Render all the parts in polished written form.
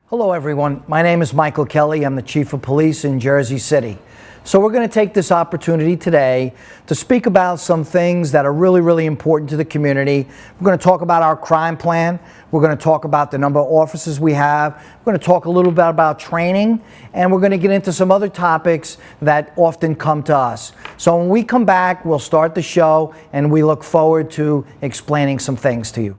Hello everyone, my name is Michael Kelly. I'm the Chief of Police in Jersey City. So we're going to take this opportunity today to speak about some things that are really important to the community. We're going to talk about our crime plan. We're going to talk about the number of officers we have. We're going to talk a little bit about training, and we're going to get into some other topics that often come to us. So when we come back, we'll start the show, and we look forward to explaining some things to you.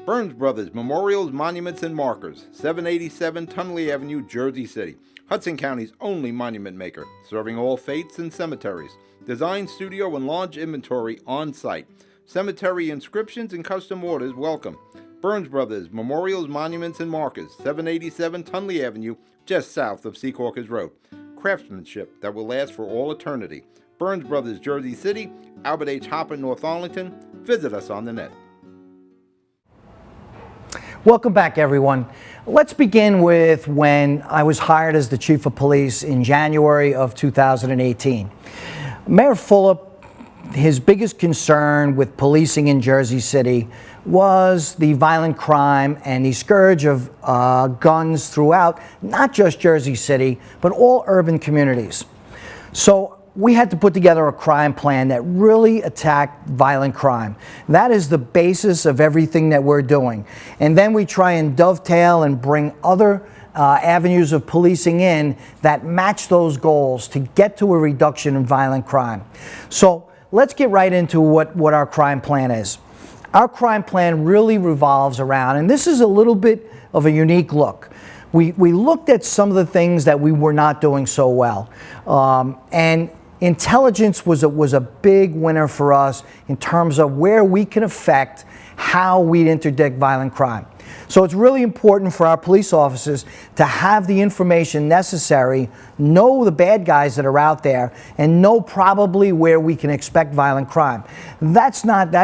Burns Brothers Memorials, Monuments, and Markers, 787 Tunley Avenue, Jersey City. Hudson County's only monument maker, serving all faiths and cemeteries. Design, studio, and large inventory on site. Cemetery inscriptions and custom orders welcome. Burns Brothers Memorials, Monuments, and Markers, 787 Tunley Avenue, just south of Secaucus Road. Craftsmanship that will last for all eternity. Burns Brothers, Jersey City, Albert H. Hopper, North Arlington. Visit us on the net. Welcome back, everyone. Let's begin with when I was hired as the Chief of Police in January of 2018. Mayor Fulop, his biggest concern with policing in Jersey City was the violent crime and the scourge of guns throughout, not just Jersey City, but all urban communities. So we had to put together a crime plan that really attacked violent crime. That is the basis of everything that we're doing. And then we try and dovetail and bring other avenues of policing in that match those goals to get to a reduction in violent crime. So let's get right into what our crime plan is. Our crime plan really revolves around, and this is a little bit of a unique look. We looked at some of the things that we were not doing so well. And intelligence was a big winner for us in terms of where we can affect how we interdict violent crime. So it's really important for our police officers to have the information necessary, know the bad guys that are out there, and know probably where we can expect violent crime. That's not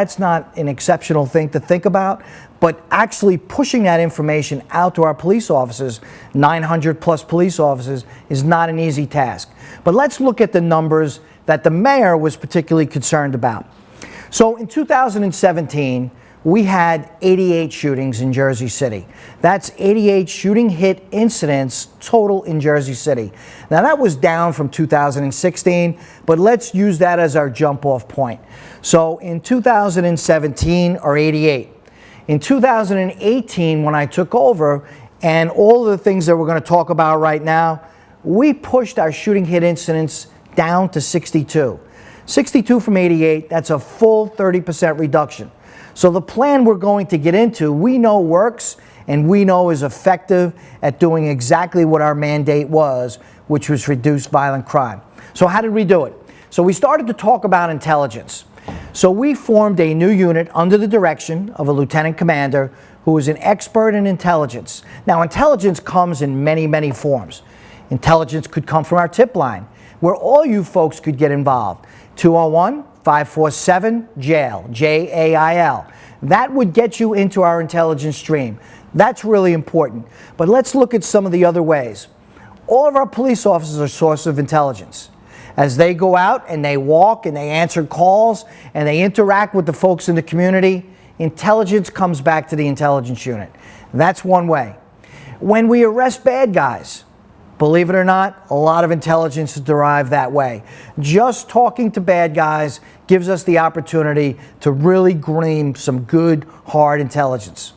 an exceptional thing to think about, but actually pushing that information out to our police officers, 900 plus police officers, is not an easy task. But let's look at the numbers that the mayor was particularly concerned about. So in 2017, we had 88 shootings in Jersey City. That's 88 shooting hit incidents total in Jersey City. Now that was down from 2016, but let's use that as our jump off point. So in 2017, or 88. In 2018, when I took over, and all of the things that we're going to talk about right now, we pushed our shooting hit incidents down to 62. 62 from 88, that's a full 30% reduction. So the plan we're going to get into, we know works and we know is effective at doing exactly what our mandate was, which was reduce violent crime. So how did we do it? So we started to talk about intelligence. So we formed a new unit under the direction of a lieutenant commander who is an expert in intelligence. Now, intelligence comes in many forms. Intelligence could come from our tip line, where all you folks could get involved. 201-547-JAIL, J-A-I-L. That would get you into our intelligence stream. That's really important. But let's look at some of the other ways. All of our police officers are sources of intelligence. As they go out and they walk and they answer calls and they interact with the folks in the community, intelligence comes back to the intelligence unit. That's one way. When we arrest bad guys, believe it or not, a lot of intelligence is derived that way. Just talking to bad guys gives us the opportunity to really glean some good, hard intelligence.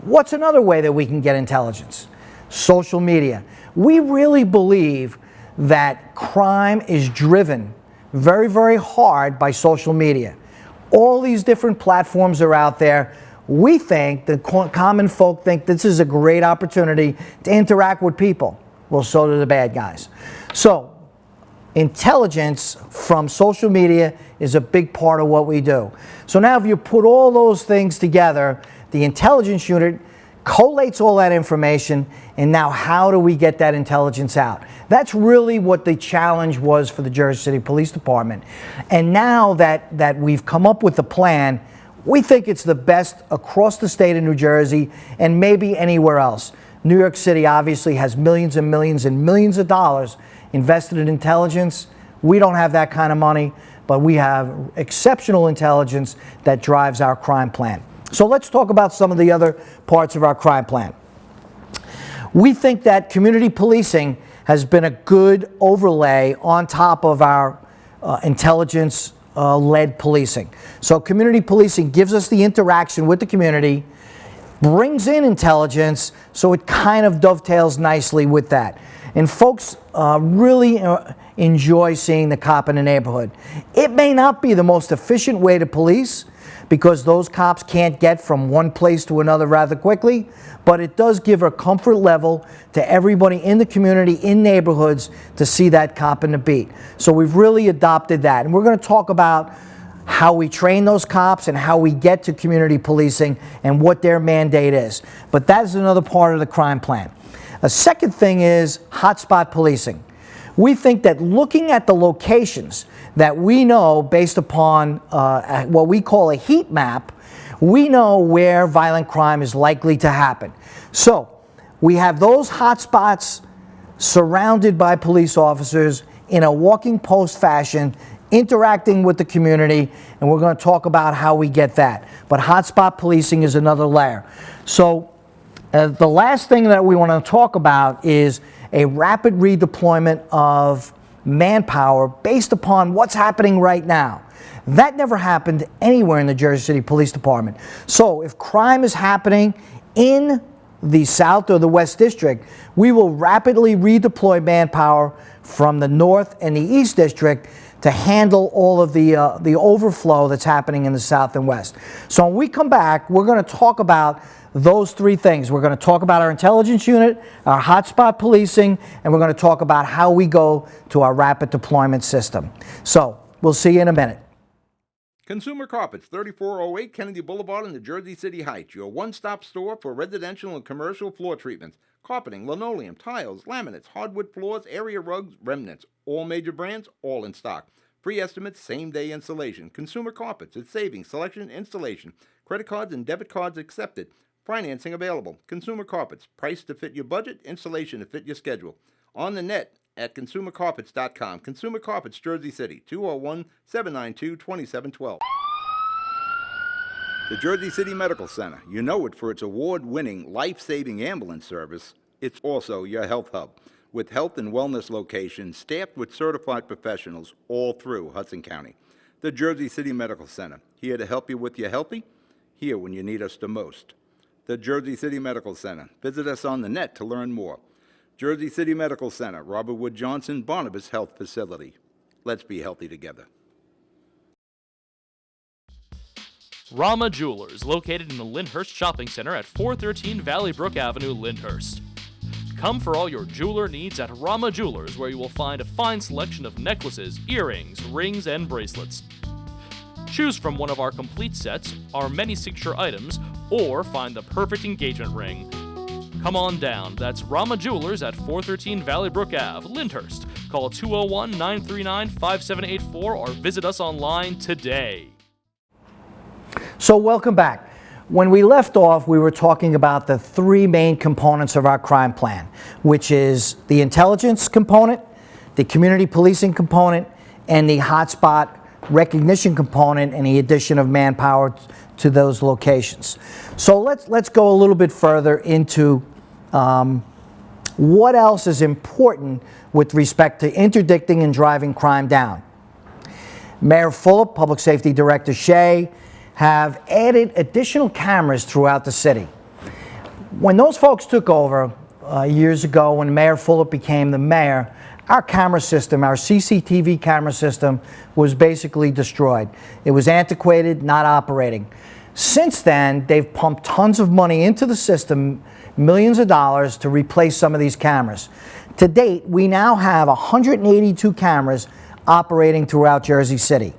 What's another way that we can get intelligence? Social media. We really believe that crime is driven very hard by social media. All these different platforms are out there. We think, the common folk think, this is a great opportunity to interact with people. Well, so do the bad guys. So intelligence from social media is a big part of what we do. So now if you put all those things together, the intelligence unit collates all that information, and now how do we get that intelligence out? That's really what the challenge was for the Jersey City Police Department. And now that we've come up with a plan, we think it's the best across the state of New Jersey and maybe anywhere else. New York City obviously has millions and millions and millions of dollars invested in intelligence. We don't have that kind of money, but we have exceptional intelligence that drives our crime plan. So let's talk about some of the other parts of our crime plan. We think that community policing has been a good overlay on top of our intelligence-led policing. So community policing gives us the interaction with the community, brings in intelligence, so it kind of dovetails nicely with that. And folks really enjoy seeing the cop in the neighborhood. It may not be the most efficient way to police, because those cops can't get from one place to another rather quickly, but it does give a comfort level to everybody in the community, in neighborhoods, to see that cop in the beat. So we've really adopted that. And we're going to talk about how we train those cops and how we get to community policing and what their mandate is. But that is another part of the crime plan. A second thing is hotspot policing. We think that looking at the locations that we know based upon what we call a heat map, we know where violent crime is likely to happen. So we have those hotspots surrounded by police officers in a walking post fashion, interacting with the community, and we're going to talk about how we get that. But hotspot policing is another layer. So the last thing that we want to talk about is a rapid redeployment of manpower based upon what's happening right now. That never happened anywhere in the Jersey City Police Department. So if crime is happening in the South or the West District, we will rapidly redeploy manpower from the North and the East District to handle all of the overflow that's happening in the South and West. So when we come back, we're going to talk about those three things. We're going to talk about our intelligence unit, our hotspot policing, and we're going to talk about how we go to our rapid deployment system. So we'll see you in a minute. Consumer Carpets, 3408 Kennedy Boulevard in the Jersey City Heights, your one-stop store for residential and commercial floor treatments, carpeting, linoleum, tiles, laminates, hardwood floors, area rugs, remnants, all major brands, all in stock. Free estimates, same-day installation. Consumer Carpets, it's savings, selection, installation. Credit cards and debit cards accepted. Financing available. Consumer Carpets, price to fit your budget, installation to fit your schedule. On the net at consumercarpets.com. Consumer Carpets, Jersey City, 201-792-2712. The Jersey City Medical Center. You know it for its award-winning, life-saving ambulance service. It's also your health hub, with health and wellness locations staffed with certified professionals all through Hudson County. The Jersey City Medical Center, here to help you with your healthy, here when you need us the most. The Jersey City Medical Center. Visit us on the net to learn more. Jersey City Medical Center, Robert Wood Johnson, Barnabas Health Facility. Let's be healthy together. Rama Jewelers, located in the Lyndhurst Shopping Center at 413 Valley Brook Avenue, Lyndhurst. Come for all your jeweler needs at Rama Jewelers, where you will find a fine selection of necklaces, earrings, rings, and bracelets. Choose from one of our complete sets, our many signature items, or find the perfect engagement ring. Come on down. That's Rama Jewelers at 413 Valley Brook Ave, Lyndhurst. Call 201-939-5784 or visit us online today. So welcome back. When we left off, we were talking about the three main components of our crime plan, which is the intelligence component, the community policing component, and the hotspot recognition component and the addition of manpower to those locations. So let's go a little bit further into what else is important with respect to interdicting and driving crime down. Mayor Fulop, Public Safety Director Shea have added additional cameras throughout the city. When those folks took over years ago, when Mayor Fulop became the mayor, our camera system, our CCTV camera system, was basically destroyed. It was antiquated, not operating. Since then, they've pumped tons of money into the system, millions of dollars, to replace some of these cameras. To date, we now have 182 cameras operating throughout Jersey City.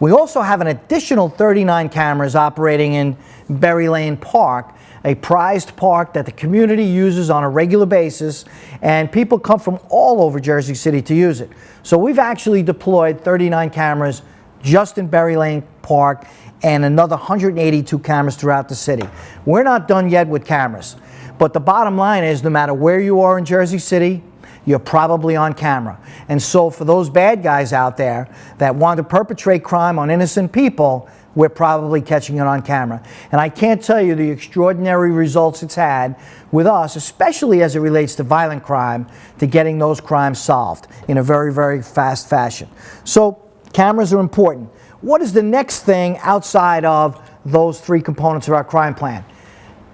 We also have an additional 39 cameras operating in Berry Lane Park, a prized park that the community uses on a regular basis, and people come from all over Jersey City to use it. So we've actually deployed 39 cameras just in Berry Lane Park and another 182 cameras throughout the city. We're not done yet with cameras, but the bottom line is no matter where you are in Jersey City, you're probably on camera. And so for those bad guys out there that want to perpetrate crime on innocent people, we're probably catching it on camera. And I can't tell you the extraordinary results it's had with us, especially as it relates to violent crime, to getting those crimes solved in a very, very fast fashion. So cameras are important. What is the next thing outside of those three components of our crime plan?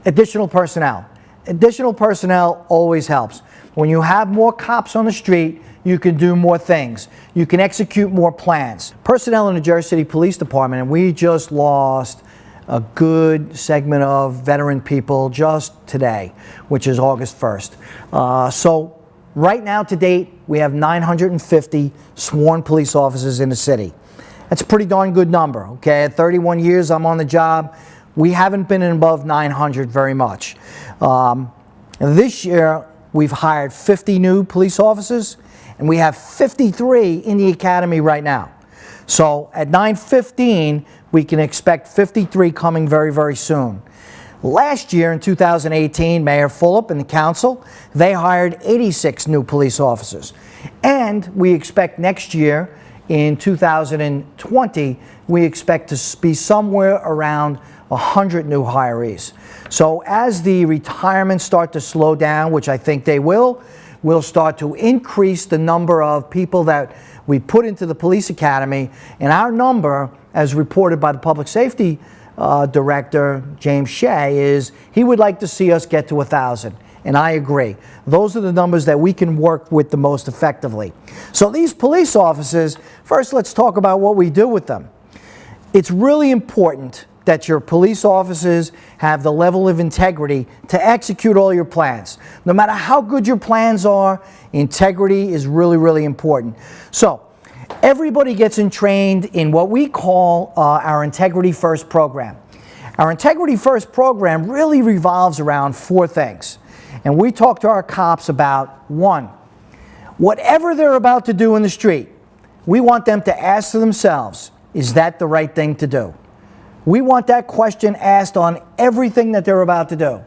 Additional personnel. Additional personnel always helps. When you have more cops on the street, you can do more things. You can execute more plans. Personnel in the Jersey City Police Department, and we just lost a good segment of veteran people just today, which is August 1st. So right now to date, we have 950 sworn police officers in the city. That's a pretty darn good number, okay? At 31 years I'm on the job, we haven't been above 900 very much. This year, we've hired 50 new police officers, and we have 53 in the academy right now. So at 9:15, we can expect 53 coming very, very soon. Last year, in 2018, Mayor Fulop and the council, they hired 86 new police officers. And we expect next year, in 2020, we expect to be somewhere around 100 new hirees. So as the retirements start to slow down, which I think they will, we'll start to increase the number of people that we put into the police academy. And our number, as reported by the public safety director, James Shea, is he would like to see us get to 1,000. And I agree. Those are the numbers that we can work with the most effectively. So these police officers, first let's talk about what we do with them. It's really important that your police officers have the level of integrity to execute all your plans. No matter how good your plans are, integrity is really, really important. So everybody gets trained in what we call our Integrity First program. Our Integrity First program really revolves around four things. And we talk to our cops about, one, whatever they're about to do in the street, we want them to ask to themselves, is that the right thing to do? We want that question asked on everything that they're about to do.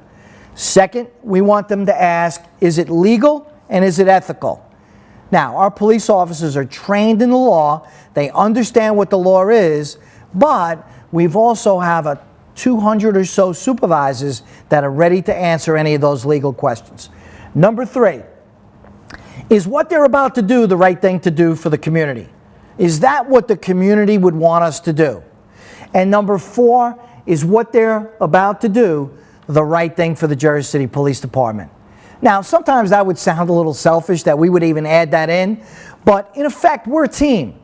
Second, we want them to ask, is it legal and is it ethical? Now, our police officers are trained in the law. They understand what the law is, but we've also have 200 or so supervisors that are ready to answer any of those legal questions. Number three, is what they're about to do the right thing to do for the community? Is that what the community would want us to do? And number four, is what they're about to do the right thing for the Jersey City Police Department? Now, sometimes that would sound a little selfish that we would even add that in, but in effect, we're a team.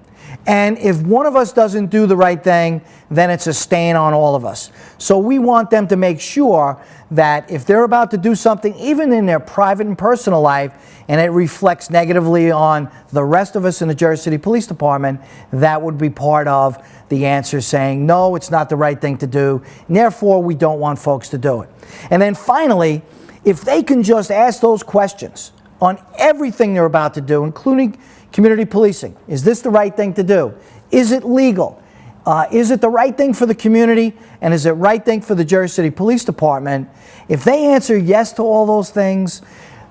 And if one of us doesn't do the right thing, then it's a stain on all of us. So we want them to make sure that if they're about to do something, even in their private and personal life, and it reflects negatively on the rest of us in the Jersey City Police Department, that would be part of the answer saying, no, it's not the right thing to do, and therefore we don't want folks to do it. And then finally, if they can just ask those questions on everything they're about to do, including community policing. Is this the right thing to do? Is it legal? Is it the right thing for the community? And is it the right thing for the Jersey City Police Department? If they answer yes to all those things,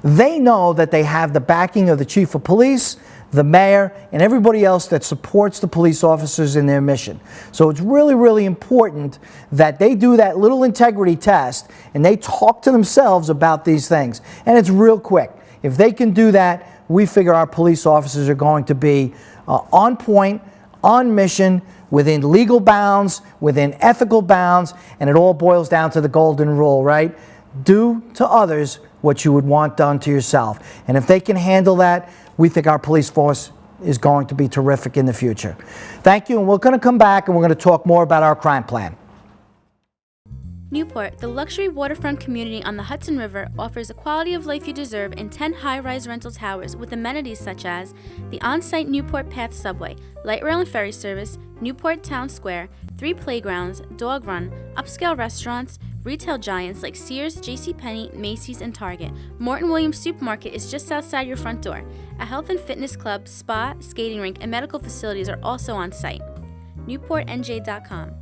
they know that they have the backing of the chief of police, the mayor, and everybody else that supports the police officers in their mission. So it's really, really important that they do that little integrity test and they talk to themselves about these things. And it's real quick. If they can do that, we figure our police officers are going to be on point, on mission, within legal bounds, within ethical bounds, and it all boils down to the golden rule, right? Do to others what you would want done to yourself. And if they can handle that, we think our police force is going to be terrific in the future. Thank you, and we're going to come back and we're going to talk more about our crime plan. Newport, the luxury waterfront community on the Hudson River, offers the quality of life you deserve in 10 high-rise rental towers with amenities such as the on-site Newport Path subway, light rail and ferry service, Newport Town Square, 3 playgrounds, dog run, upscale restaurants, retail giants like Sears, JCPD, Macy's, and Target. Morton Williams Supermarket is just outside your front door. A health and fitness club, spa, skating rink, and medical facilities are also on site. NewportNJ.com.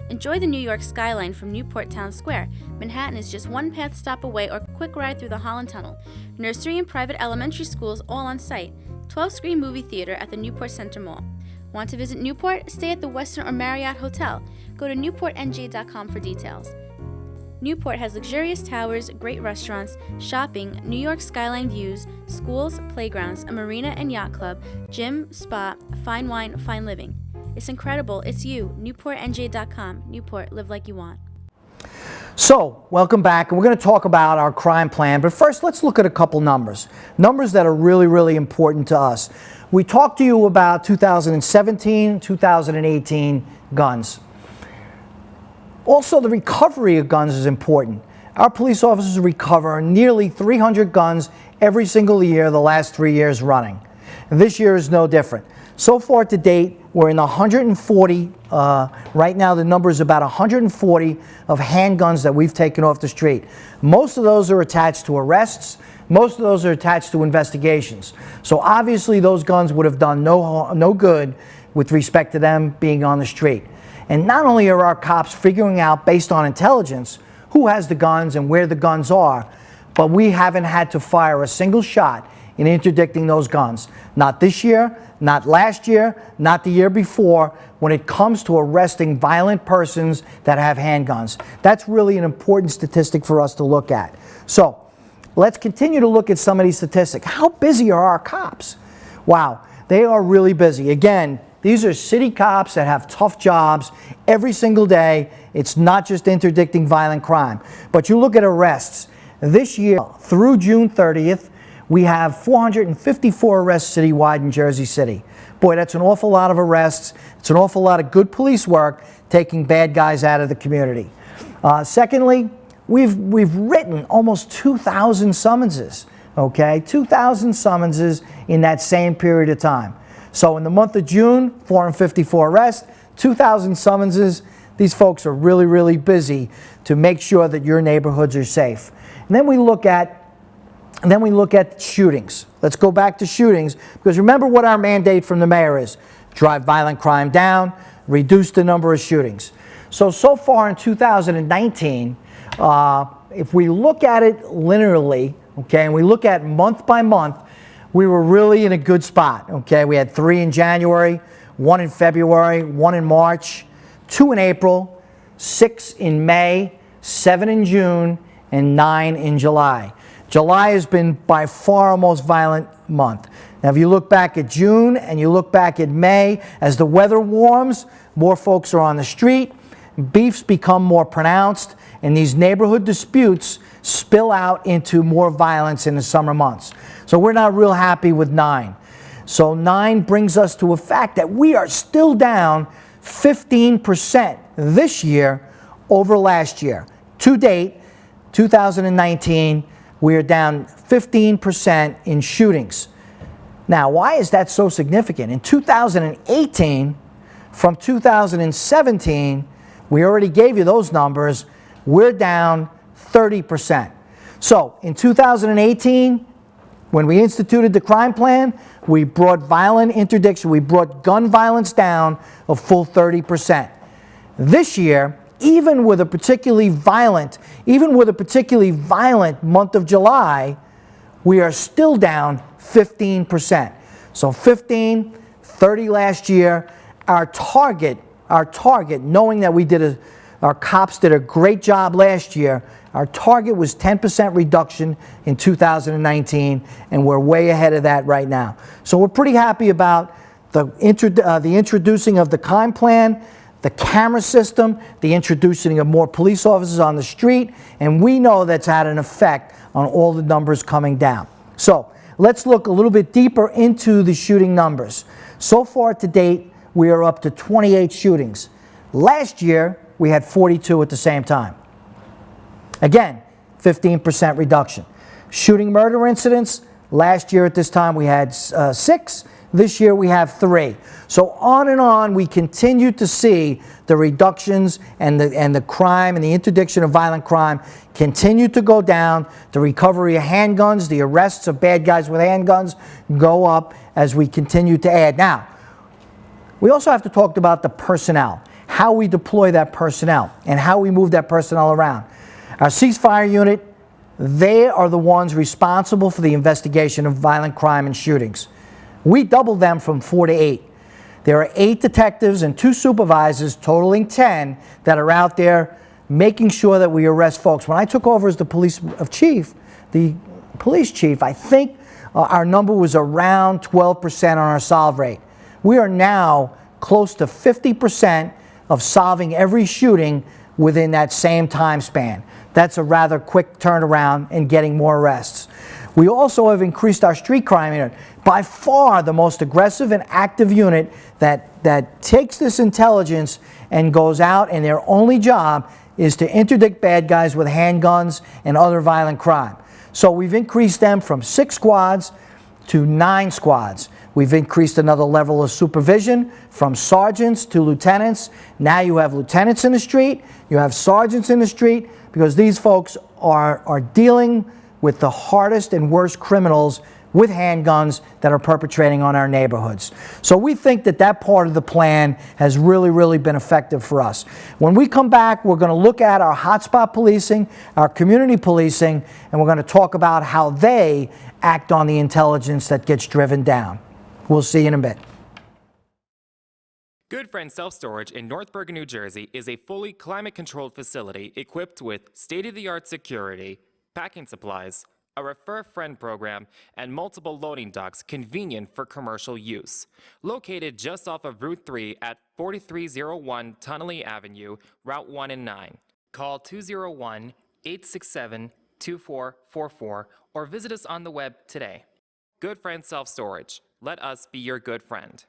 Enjoy the New York skyline from Newport Town Square. Manhattan is just one path stop away or quick ride through the Holland Tunnel. Nursery and private elementary schools all on site. 12-screen movie theater at the Newport Center Mall. Want to visit Newport? Stay at the Westin or Marriott Hotel. Go to newportnj.com for details. Newport has luxurious towers, great restaurants, shopping, New York skyline views, schools, playgrounds, a marina and yacht club, gym, spa, fine wine, fine living. It's incredible. It's you. newportnj.com. Newport, live like you want. So, welcome back, and we're going to talk about our crime plan, but first let's look at a couple numbers. Numbers that are really, really important to us. We talked to you about 2017, 2018 guns. Also, the recovery of guns is important. Our police officers recover nearly 300 guns every single year the last 3 years running. And this year is no different. So far to date, we're in 140, right now the number is about 140 of handguns that we've taken off the street. Most of those are attached to arrests. Most of those are attached to investigations. So obviously those guns would have done no good with respect to them being on the street. And not only are our cops figuring out based on intelligence who has the guns and where the guns are, but we haven't had to fire a single shot in interdicting those guns. Not this year, not last year, not the year before, when it comes to arresting violent persons that have handguns. That's really an important statistic for us to look at. So let's continue to look at some of these statistics. How busy are our cops? Wow, they are really busy. Again, these are city cops that have tough jobs every single day. It's not just interdicting violent crime. But you look at arrests. This year, through June 30th, we have 454 arrests citywide in Jersey City. Boy, that's an awful lot of arrests. It's an awful lot of good police work taking bad guys out of the community. Secondly, we've written almost 2,000 summonses, okay? 2,000 summonses in that same period of time. So in the month of June, 454 arrests, 2,000 summonses. These folks are really, really busy to make sure that your neighborhoods are safe. And then we look at shootings. Let's go back to shootings, because remember what our mandate from the mayor is. Drive violent crime down, reduce the number of shootings. So far in 2019, if we look at it linearly, okay, and we look at month by month, we were really in a good spot, okay? We had 3 in January, 1 in February, 1 in March, 2 in April, 6 in May, 7 in June, and 9 in July. July has been by far our most violent month. Now, if you look back at June and you look back at May, as the weather warms, more folks are on the street, beefs become more pronounced, and these neighborhood disputes spill out into more violence in the summer months. So we're not real happy with 9. So 9 brings us to a fact that we are still down 15% this year over last year. To date, 2019, we are down 15% in shootings. Now, why is that so significant? In 2018, from 2017, we already gave you those numbers, we're down 30%. So in 2018, when we instituted the crime plan, we brought violent interdiction, we brought gun violence down a full 30%. This year, even with a particularly violent month of July, we are still down 15%. So 15, 30 last year. Our target, knowing that our cops did a great job last year, our target was 10% reduction in 2019, and we're way ahead of that right now. So we're pretty happy about the introducing of the crime plan, the camera system, the introducing of more police officers on the street, and we know that's had an effect on all the numbers coming down. So let's look a little bit deeper into the shooting numbers. So far to date, we are up to 28 shootings. Last year, we had 42 at the same time. Again, 15% reduction. Shooting murder incidents, last year at this time we had 6. This year we have 3. So on and on, we continue to see the reductions and the crime and the interdiction of violent crime continue to go down. The recovery of handguns, the arrests of bad guys with handguns go up as we continue to add. Now, we also have to talk about the personnel, how we deploy that personnel and how we move that personnel around. Our ceasefire unit, they are the ones responsible for the investigation of violent crime and shootings. We doubled them from 4 to 8. There are 8 detectives and 2 supervisors, totaling 10, that are out there making sure that we arrest folks. When I took over as the police chief, I think our number was around 12% on our solve rate. We are now close to 50% of solving every shooting within that same time span. That's a rather quick turnaround in getting more arrests. We also have increased our street crime unit. By far the most aggressive and active unit that takes this intelligence and goes out, and their only job is to interdict bad guys with handguns and other violent crime. So we've increased them from 6 squads to 9 squads. We've increased another level of supervision from sergeants to lieutenants. Now you have lieutenants in the street, you have sergeants in the street, because these folks are dealing with the hardest and worst criminals with handguns that are perpetrating on our neighborhoods. So we think that that part of the plan has really been effective for us. When we come back, we're going to look at our hotspot policing, our community policing, and we're going to talk about how they act on the intelligence that gets driven down. We'll see you in a bit. Good Friend Self-Storage in North Bergen, New Jersey is a fully climate-controlled facility equipped with state-of-the-art security, packing supplies, a Refer a Friend program, and multiple loading docks convenient for commercial use. Located just off of Route 3 at 4301 Tunnelly Avenue, Route 1 and 9. Call 201-867-2444 or visit us on the web today. Good Friend Self-Storage. Let us be your good friend.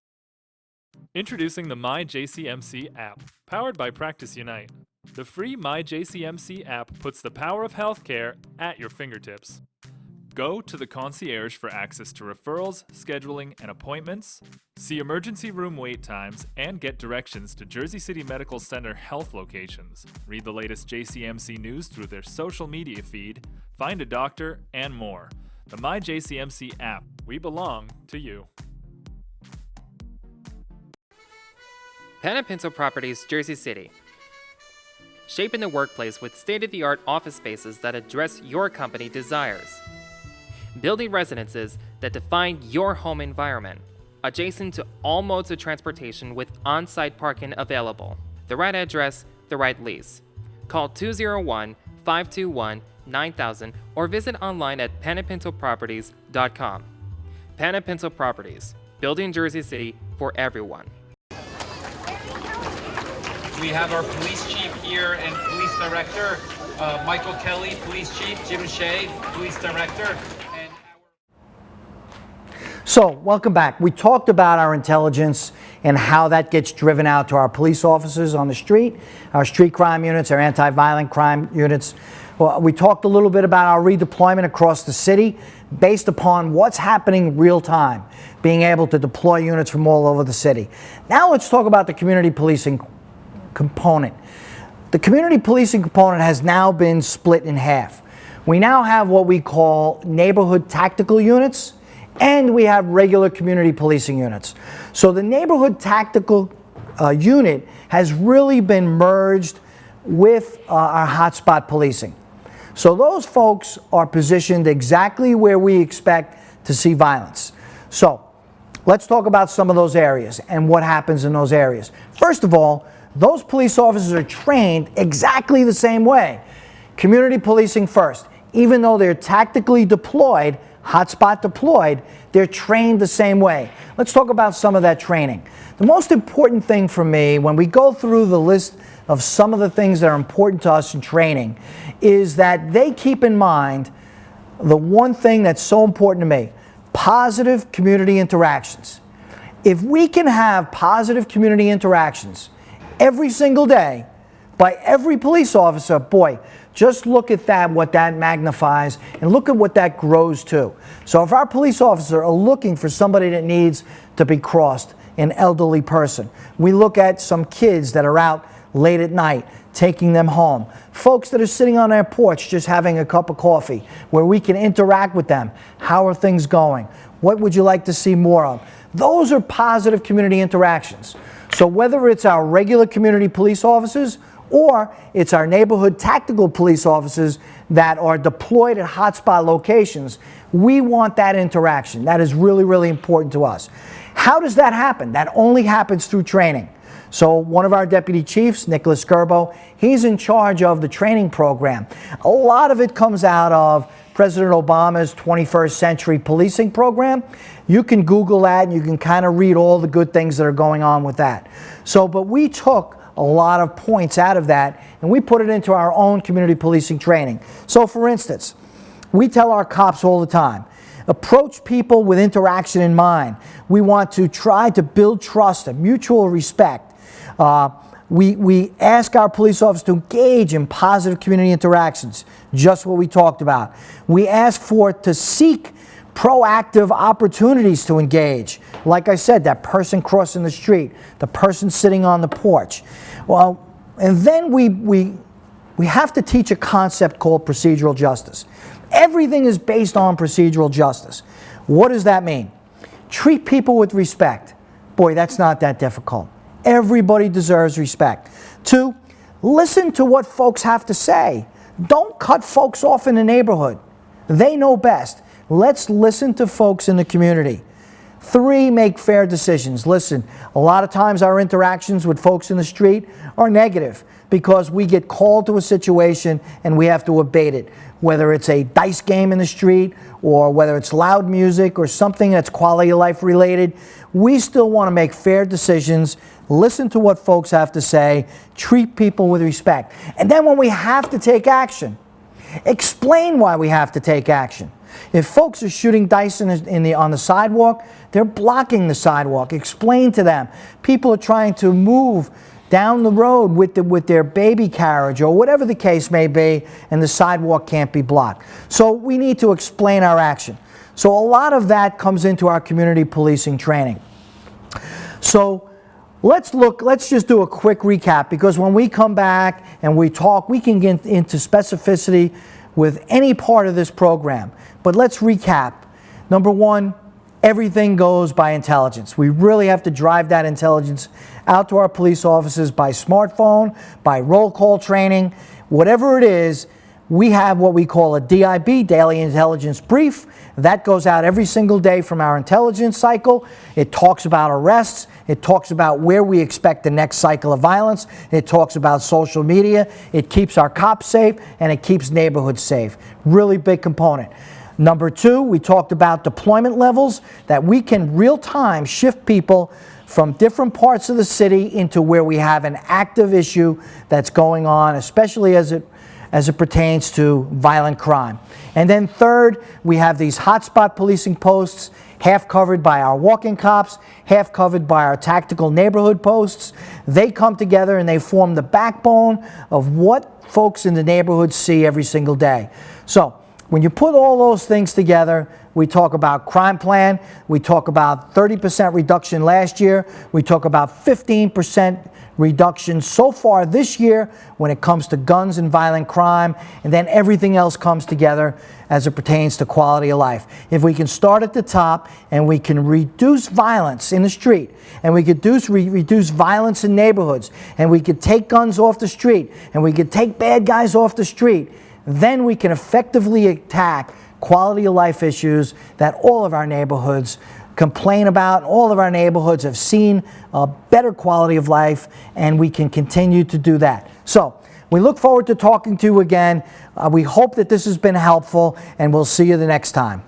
Introducing the MyJCMC app, powered by Practice Unite. The free MyJCMC app puts the power of healthcare at your fingertips. Go to the concierge for access to referrals, scheduling, and appointments. See emergency room wait times and get directions to Jersey City Medical Center health locations. Read the latest JCMC news through their social media feed, find a doctor, and more. The MyJCMC app. We belong to you. Pen & Pencil Properties, Jersey City. Shaping the workplace with state-of-the-art office spaces that address your company desires. Building residences that define your home environment. Adjacent to all modes of transportation with on-site parking available. The right address, the right lease. Call 201-521-9000 or visit online at penandpencilproperties.com. Pen & Pencil Properties, building Jersey City for everyone. We have our police chief here and police director, Michael Kelly, police chief, Jim Shea, police director. And So, welcome back. We talked about our intelligence and how that gets driven out to our police officers on the street, our street crime units, our anti-violent crime units. Well, we talked a little bit about our redeployment across the city based upon what's happening real time, being able to deploy units from all over the city. Now let's talk about the community policing component. The community policing component has now been split in half. We now have what we call neighborhood tactical units, and we have regular community policing units. So the neighborhood tactical unit has really been merged with our hotspot policing. So those folks are positioned exactly where we expect to see violence. So let's talk about some of those areas and what happens in those areas. First of all, those police officers are trained exactly the same way. Community policing first. Even though they're tactically deployed, hotspot deployed, they're trained the same way. Let's talk about some of that training. The most important thing for me when we go through the list of some of the things that are important to us in training is that they keep in mind the one thing that's so important to me: positive community interactions. If we can have positive community interactions every single day by every police officer, boy, just look at that, what that magnifies, and look at what that grows to. So if our police officers are looking for somebody that needs to be crossed, an elderly person, we look at some kids that are out late at night, taking them home, folks that are sitting on their porch just having a cup of coffee, where we can interact with them. How are things going? What would you like to see more of? Those are positive community interactions. So whether it's our regular community police officers or it's our neighborhood tactical police officers that are deployed at hotspot locations. We want that interaction. That is really, really important to us. How does that happen? That only happens through training. So one of our deputy chiefs, Nicholas Skirbo, he's in charge of the training program. A lot of it comes out of President Obama's 21st Century Policing Program. You can Google that and you can kind of read all the good things that are going on with that. So, but we took a lot of points out of that and we put it into our own community policing training. So for instance, we tell our cops all the time, approach people with interaction in mind. We want to try to build trust and mutual respect. We ask our police officers to engage in positive community interactions, just what we talked about. We ask to seek proactive opportunities to engage. Like I said, that person crossing the street, the person sitting on the porch. Well, and then we have to teach a concept called procedural justice. Everything is based on procedural justice. What does that mean? Treat people with respect. Boy, that's not that difficult. Everybody deserves respect. 2, listen to what folks have to say. Don't cut folks off in the neighborhood. They know best. Let's listen to folks in the community. 3, make fair decisions. Listen, a lot of times our interactions with folks in the street are negative because we get called to a situation and we have to abate it. Whether it's a dice game in the street or whether it's loud music or something that's quality of life related, we still want to make fair decisions, listen to what folks have to say, treat people with respect. And then when we have to take action, explain why we have to take action. If folks are shooting dice on the sidewalk, they're blocking the sidewalk. Explain to them. People are trying to move down the road with their baby carriage or whatever the case may be, and the sidewalk can't be blocked. So we need to explain our action. So a lot of that comes into our community policing training. So let's just do a quick recap, because when we come back and we talk, we can get into specificity with any part of this program. But let's recap. Number 1, everything goes by intelligence. We really have to drive that intelligence out to our police officers by smartphone, by roll call training, whatever it is. We have what we call a DIB, Daily Intelligence Brief. That goes out every single day from our intelligence cycle. It talks about arrests. It talks about where we expect the next cycle of violence. It talks about social media. It keeps our cops safe, and it keeps neighborhoods safe. Really big component. Number 2, we talked about deployment levels, that we can real-time shift people from different parts of the city into where we have an active issue that's going on, especially as it pertains to violent crime. And then 3rd, we have these hotspot policing posts, half covered by our walking cops, half covered by our tactical neighborhood posts. They come together and they form the backbone of what folks in the neighborhood see every single day. So when you put all those things together, we talk about crime plan, we talk about 30% reduction last year, we talk about 15% reduction so far this year when it comes to guns and violent crime, and then everything else comes together as it pertains to quality of life. If we can start at the top and we can reduce violence in the street, and we could reduce violence in neighborhoods, and we could take guns off the street, and we could take bad guys off the street, then we can effectively attack quality of life issues that all of our neighborhoods complain about. All of our neighborhoods have seen a better quality of life, and we can continue to do that. So we look forward to talking to you again. We hope that this has been helpful, and we'll see you the next time.